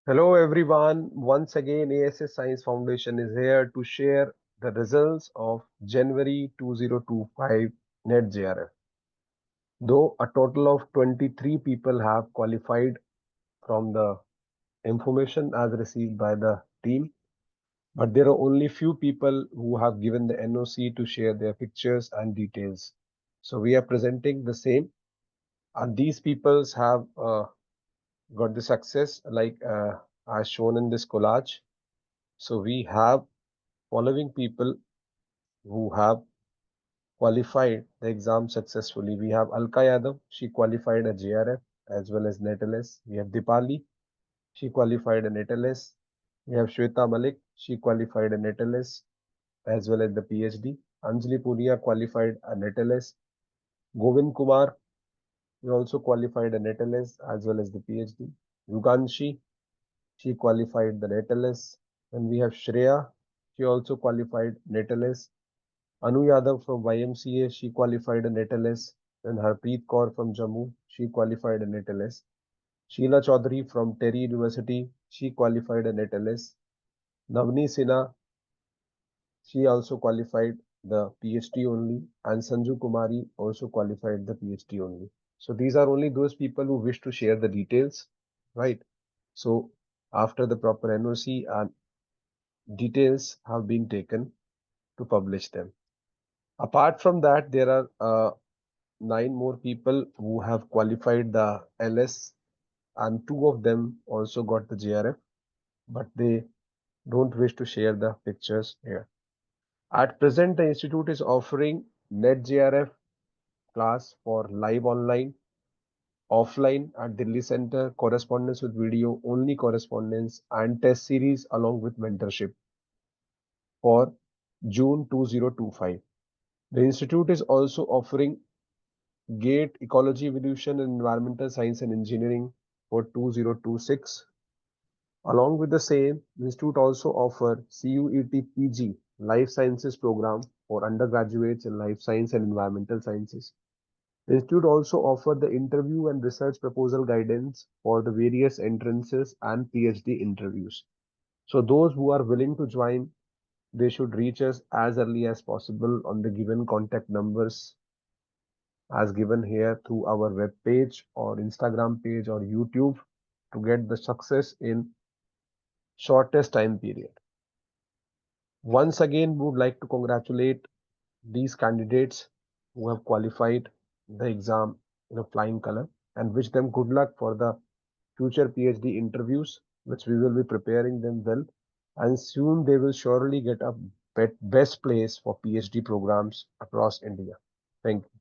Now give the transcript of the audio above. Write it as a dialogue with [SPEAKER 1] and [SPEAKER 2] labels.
[SPEAKER 1] Hello everyone. Once again, A.S.S Science Foundation is here to share the results of January 2025 NET-JRF. Though a total of 23 people have qualified from the information as received by the team, but there are only few people who have given the NOC to share their pictures and details. So we are presenting the same, and these peoples have got the success as shown in this collage. So we have following people who have qualified the exam successfully. We have Alka Yadav, she qualified a JRF as well as NET-LS. We have Dipali, she qualified a NET-LS. We have Shweta Malik, she qualified a NET-LS as well as the PhD. Anjali Punia qualified a NET-LS. Govind Kumar, he also qualified a NET-LS as well as the PhD. Yuganshi, she qualified the NET-LS. And we have Shreya, she also qualified NET-LS. Anu Yadav from YMCA, she qualified a NET-LS. Then Harpreet Kaur from Jammu, she qualified a NET-LS. Sheila Chaudhary from Terry University, she qualified a NET-LS. Navni Sinha, she also qualified the PhD only. And Sanju Kumari also qualified the PhD only. So these are only those people who wish to share the details, right? So after the proper NOC and details have been taken to publish them. Apart from that, there are 9 more people who have qualified the LS, and 2 of them also got the JRF, but they don't wish to share the pictures here. At present, the institute is offering NET-JRF class for live online, offline at Delhi Center, correspondence with video, only correspondence, and test series along with mentorship for June 2025. The institute is also offering GATE Ecology, Evolution, and Environmental Science and Engineering for 2026. Along with the same, the institute also offers CUET PG Life Sciences program for undergraduates in Life Science and Environmental Sciences. The institute also offers the interview and research proposal guidance for the various entrances and PhD interviews. So those who are willing to join, they should reach us as early as possible on the given contact numbers as given here through our web page or Instagram page or YouTube to get the success in shortest time period. Once again, we would like to congratulate these candidates who have qualified the exam in a flying color and wish them good luck for the future PhD interviews, which we will be preparing them well. And soon they will surely get a best place for PhD programs across India. Thank you.